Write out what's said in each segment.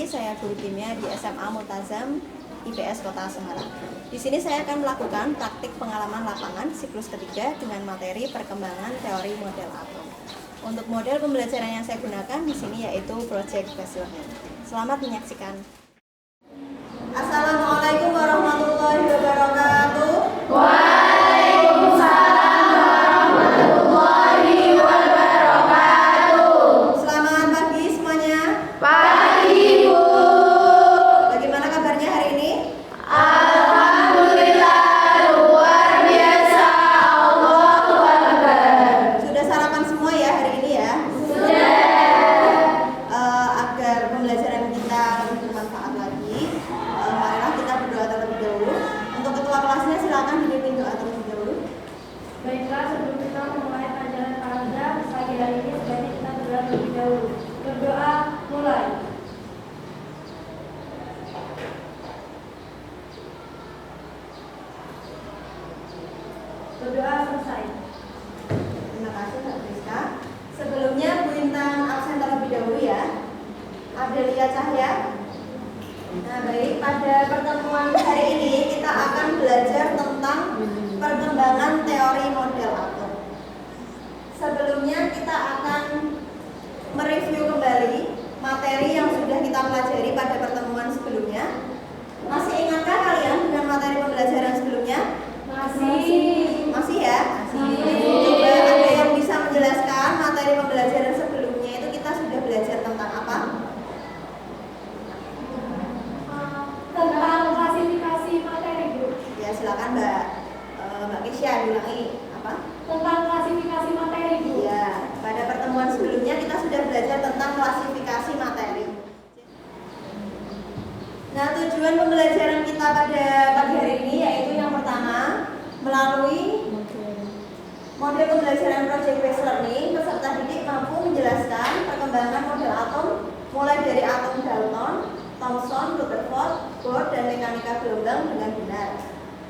saya guru kimia di SMA Multazam IPS Kota Semarang. Di sini saya akan melakukan praktik pengalaman lapangan siklus ketiga dengan materi perkembangan teori model atom. Untuk model pembelajaran yang saya gunakan di sini yaitu Project Based Learning. Selamat menyaksikan. Assalamualaikum warahmatullahi wabarakatuh. Waalaikumsalam warahmatullahi wabarakatuh. Selamat pagi semuanya. Pagi, Bu. Bagaimana kabarnya hari ini? Alhamdulillah, luar biasa. Allahu Akbar. Sudah sarapan semua ya hari ini ya? Sudah. Agar pembelajaran kita lebih bermanfaat lagi, marilah kita berdoa terlebih dahulu. Untuk ketua kelasnya silakan dipimpin doa terlebih dahulu. Baiklah, sebelum kita memulai pelajaran paragraf pagi hari ini, sebaiknya kita berdoa terlebih dahulu. Berdoa mulai. Berdoa selesai. Terima kasih Mbak Rizka. Sebelumnya Bu Intan absen terlebih dahulu ya. Adelia Cahya. Nah baik, pada pertemuan hari ini kita akan belajar tentang perkembangan teori model atom. Sebelumnya kita akan mereview kembali materi yang sudah kita pelajari pada pertemuan sebelumnya. Masih ingatkah kalian dengan materi pembelajaran sebelumnya? Masih ya? Coba ada yang bisa menjelaskan materi pembelajaran sebelumnya itu kita sudah belajar tentang apa? Tentang klasifikasi materi, Bu. Ya silakan Mbak Kesya diulangi apa? Tentang klasifikasi materi, Bu. Ya, pada pertemuan sebelumnya kita sudah belajar tentang klasifikasi materi. Nah, tujuan pembelajaran kita pada pagi hari ini yaitu yang pertama, melalui model pembelajaran Project Based Learning, peserta didik mampu menjelaskan perkembangan model atom mulai dari atom Dalton, Thomson, Rutherford, Bohr, dan mekanika gelombang dengan benar.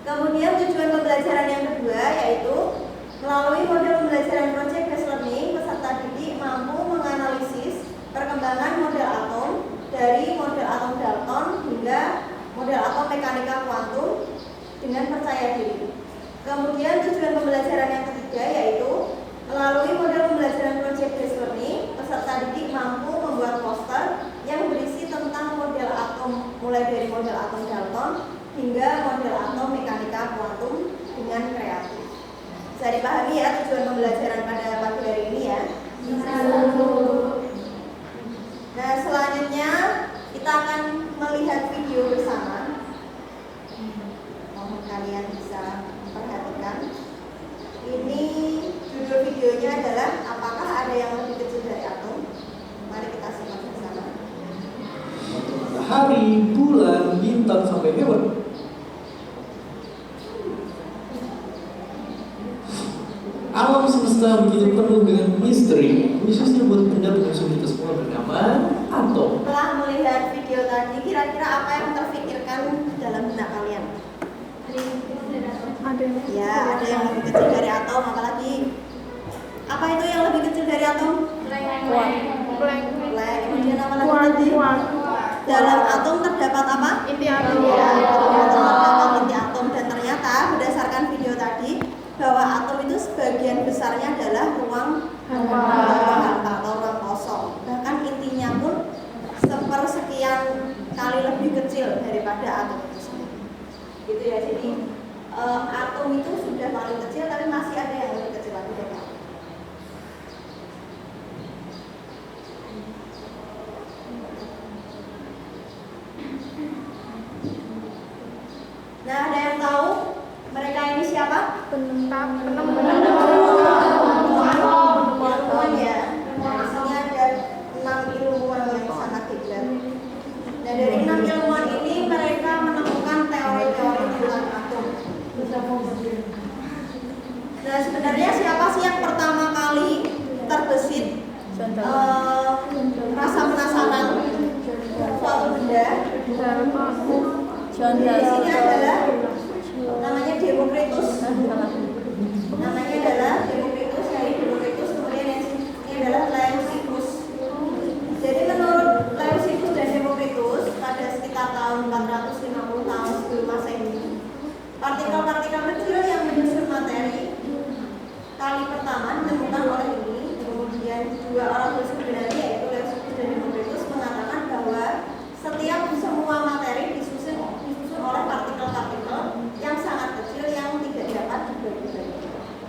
Kemudian tujuan pembelajaran yang kedua yaitu melalui model pembelajaran Project Based Learning, peserta didik mampu menganalisis perkembangan model atom dari model atom Dalton hingga model atom mekanika kuantum dengan percaya diri. Kemudian tujuan pembelajaran yang ketiga yaitu melalui model pembelajaran Project Based Learning, peserta didik mampu membuat poster yang berisi tentang model atom mulai dari model atom Dalton hingga model atom mekanika kuantum dengan kreatif. Bisa dipahami ya tujuan pembelajaran pada pagi hari ini ya? Nah selanjutnya kita akan melihat video bersama. Mohon kalian bisa perhatikan. Ini judul videonya adalah apakah ada yang lebih kecil dari atom? Mari kita simak bersama. Matahari, bulan, bintang, sampai hewan. Alam semesta begitu penuh dengan misteri, khususnya buat benda musuh kita semua bernama atom. Setelah melihat video tadi, kira-kira apa yang terfikirkan dalam benak kalian? Ya, ada yang lebih kecil dari atom, apalagi apa itu yang lebih kecil dari atom? Blank. Kemudian apa lagi tadi? Dalam atom terdapat apa? Inti atom. Ya, dalam atom terdapat inti atom, dan ternyata berdasarkan video tadi bahwa atom itu sebagian besarnya adalah ruang hampa atau ruang kosong. Bahkan intinya pun sepersekian kali lebih kecil daripada atom itu sendiri. Gitu ya. Jadi atom itu sudah paling kecil, tapi masih ada yang lebih kecil lagi dari atom. Nah, ada yang tahu mereka ini siapa? Ilmuwan ya. Di sini ada 6 ilmuwan yang sangat hebat. Nah, dari 6 ilmuwan ini mereka menemukan teori-teori tentang atom. Nah, sebenarnya siapa sih yang pertama kali terbesit rasa penasaran suatu benda? Di sini adalah namanya Demokritus. Namanya adalah Demokritus, dari Demokritus. Kemudian yang ini adalah Leucippus. Jadi menurut Leucippus dan Demokritus,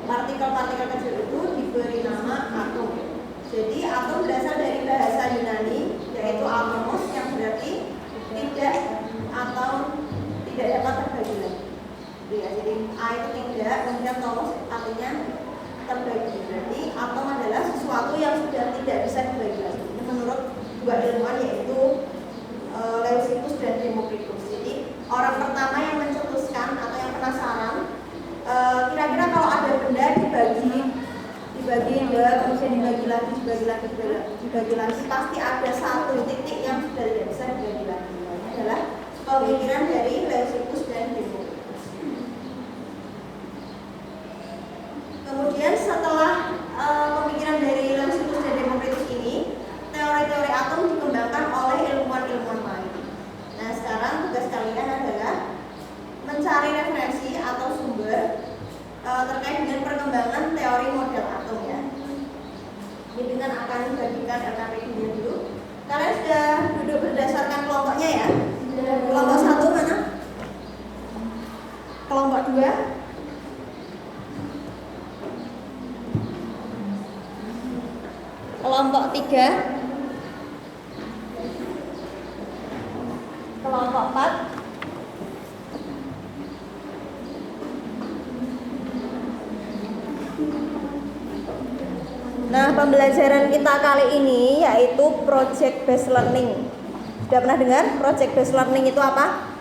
partikel-partikel kecil itu diberi nama atom. Jadi atom berasal dari bahasa Yunani, yaitu atomos, yang berarti tidak atau tidak dapat terbagi lagi. Ya, jadi A itu tidak, kemudian tomos artinya terbagi. Berarti atom adalah sesuatu yang sudah tidak bisa dibagi lagi. Ini menurut dua ilmuwan, yaitu Leucippus dan Democritus. Jadi orang pertama yang mencetuskan atau yang penasaran, kira-kira kalau ada benda dibagi dua, kemudian dibagi lagi, pasti ada satu titik yang sudah tidak bisa dibagi lagi. Ini adalah pemikiran dari Leucippus dan Democritus. Kemudian setelah pemikiran dari Leucippus dan Democritus ini, teori-teori atom dikembangkan oleh ilmuwan-ilmuwan lain. Nah, sekarang tugas kalian adalah mencari referensi atau sumber terkait dengan perkembangan teori model atom ya. Ini dengan akan membagikan LKPD-nya dulu. Kalian sudah duduk berdasarkan kelompoknya ya? Kelompok 1 mana? Kelompok 2? Kelompok 3? Kelompok 4? Nah, pembelajaran kita kali ini yaitu project based learning. Sudah pernah dengar project based learning itu apa?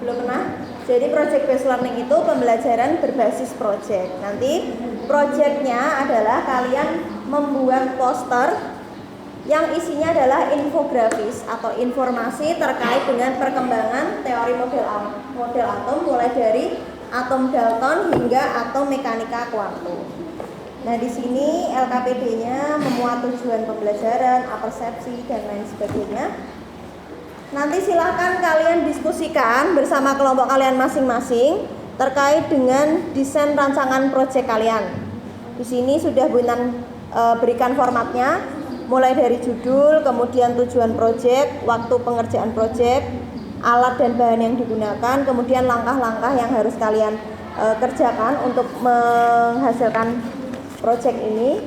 Belum pernah? Jadi project based learning itu pembelajaran berbasis project. Nanti projectnya adalah kalian membuat poster yang isinya adalah infografis atau informasi terkait dengan perkembangan teori model atom, mulai dari atom Dalton hingga atom mekanika kuantum. Nah, di sini LKPD-nya memuat tujuan pembelajaran, persepsi, dan lain sebagainya. Nanti silahkan kalian diskusikan bersama kelompok kalian masing-masing terkait dengan desain rancangan proyek kalian. Di sini sudah Bu Intan berikan formatnya, mulai dari judul, kemudian tujuan proyek, waktu pengerjaan proyek, alat dan bahan yang digunakan, kemudian langkah-langkah yang harus kalian kerjakan untuk menghasilkan proyek ini,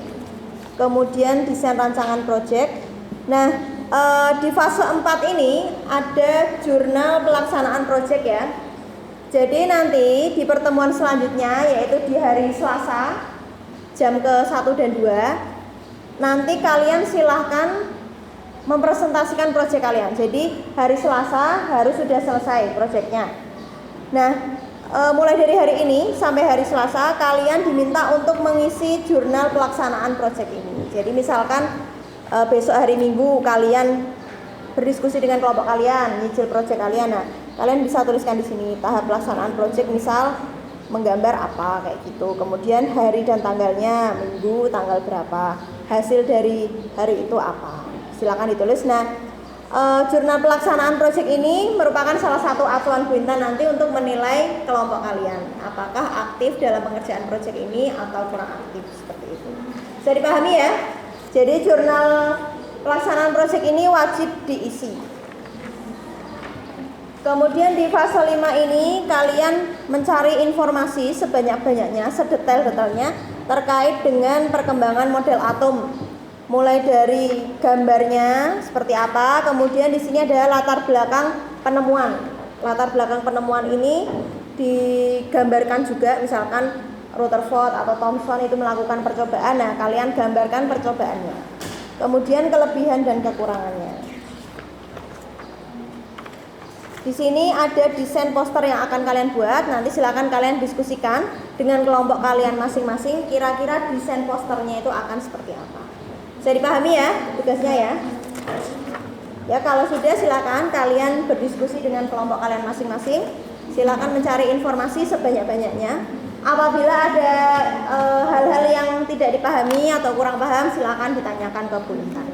kemudian desain rancangan proyek. Nah, di fase 4 ini ada jurnal pelaksanaan proyek ya. Jadi nanti di pertemuan selanjutnya, yaitu di hari Selasa jam ke-1 dan 2, nanti kalian silahkan mempresentasikan proyek kalian. Jadi hari Selasa harus sudah selesai proyeknya. Nah, mulai dari hari ini sampai hari Selasa kalian diminta untuk mengisi jurnal pelaksanaan proyek ini. Jadi misalkan besok hari Minggu kalian berdiskusi dengan kelompok kalian, nyicil proyek kalian. Nah, kalian bisa tuliskan di sini tahap pelaksanaan proyek, misal menggambar apa kayak gitu. Kemudian hari dan tanggalnya, minggu tanggal berapa, hasil dari hari itu apa. Silakan ditulis. Nah, jurnal pelaksanaan proyek ini merupakan salah satu acuan Bu Intan nanti untuk menilai kelompok kalian apakah aktif dalam pengerjaan proyek ini atau kurang aktif, seperti itu. Bisa dipahami ya? Jadi jurnal pelaksanaan proyek ini wajib diisi. Kemudian di fase 5 ini kalian mencari informasi sebanyak-banyaknya, sedetail-detailnya terkait dengan perkembangan model atom. Mulai dari gambarnya seperti apa, kemudian di sini ada latar belakang penemuan. Latar belakang penemuan ini digambarkan juga, misalkan Rutherford atau Thomson itu melakukan percobaan. Nah, kalian gambarkan percobaannya. Kemudian kelebihan dan kekurangannya. Di sini ada desain poster yang akan kalian buat. Nanti silakan kalian diskusikan dengan kelompok kalian masing-masing. Kira-kira desain posternya itu akan seperti apa? Bisa dipahami ya tugasnya ya. Ya, kalau sudah silakan kalian berdiskusi dengan kelompok kalian masing-masing. Silakan mencari informasi sebanyak-banyaknya. Apabila ada hal-hal yang tidak dipahami atau kurang paham, silakan ditanyakan ke Bu Intan.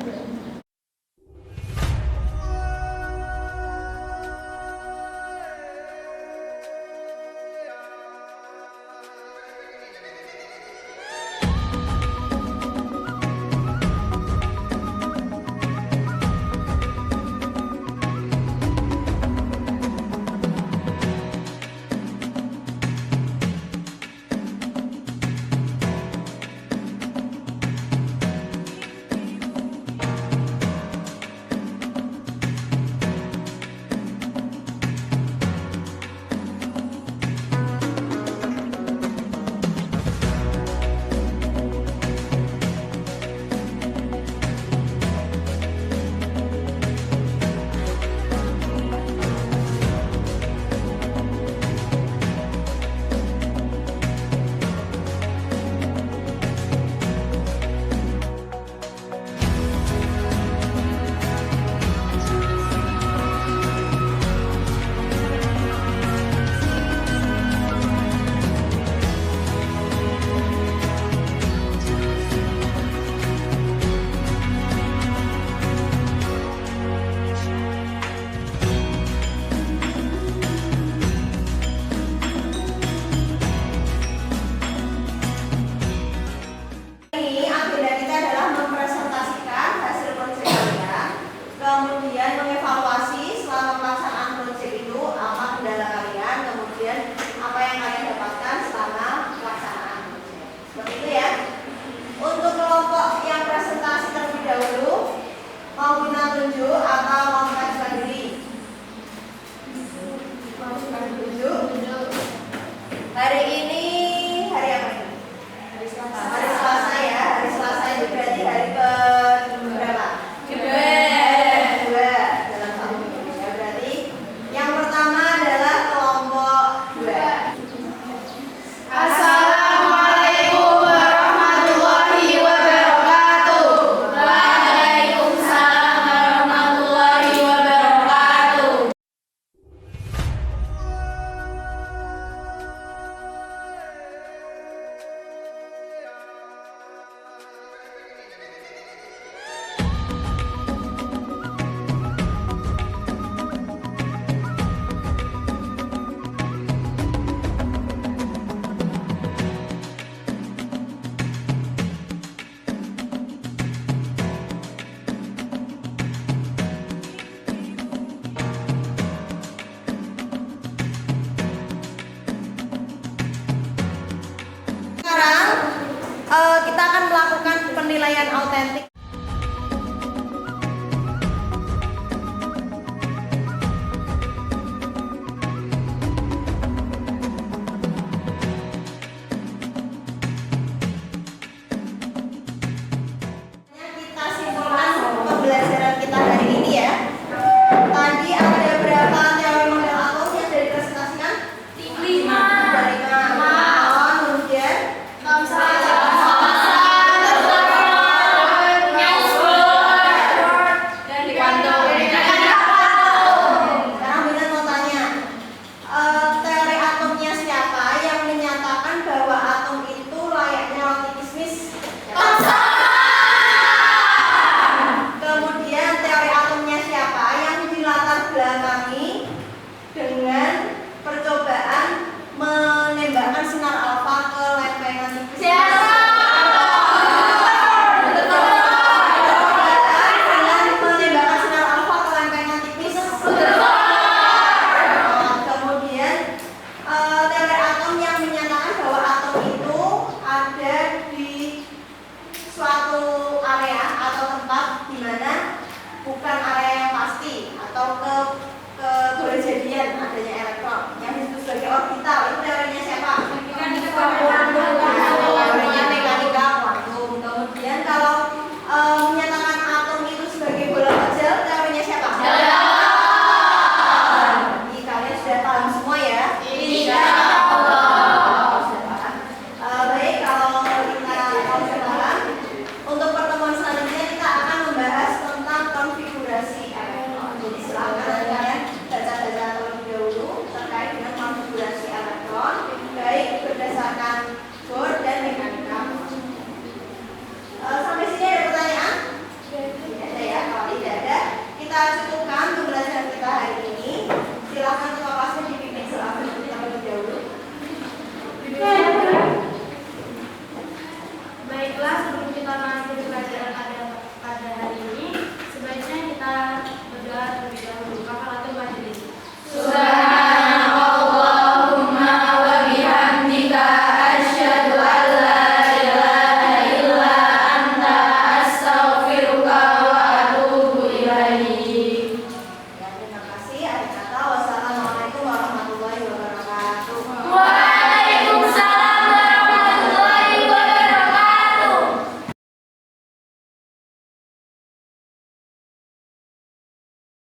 kita akan melakukan penilaian autentik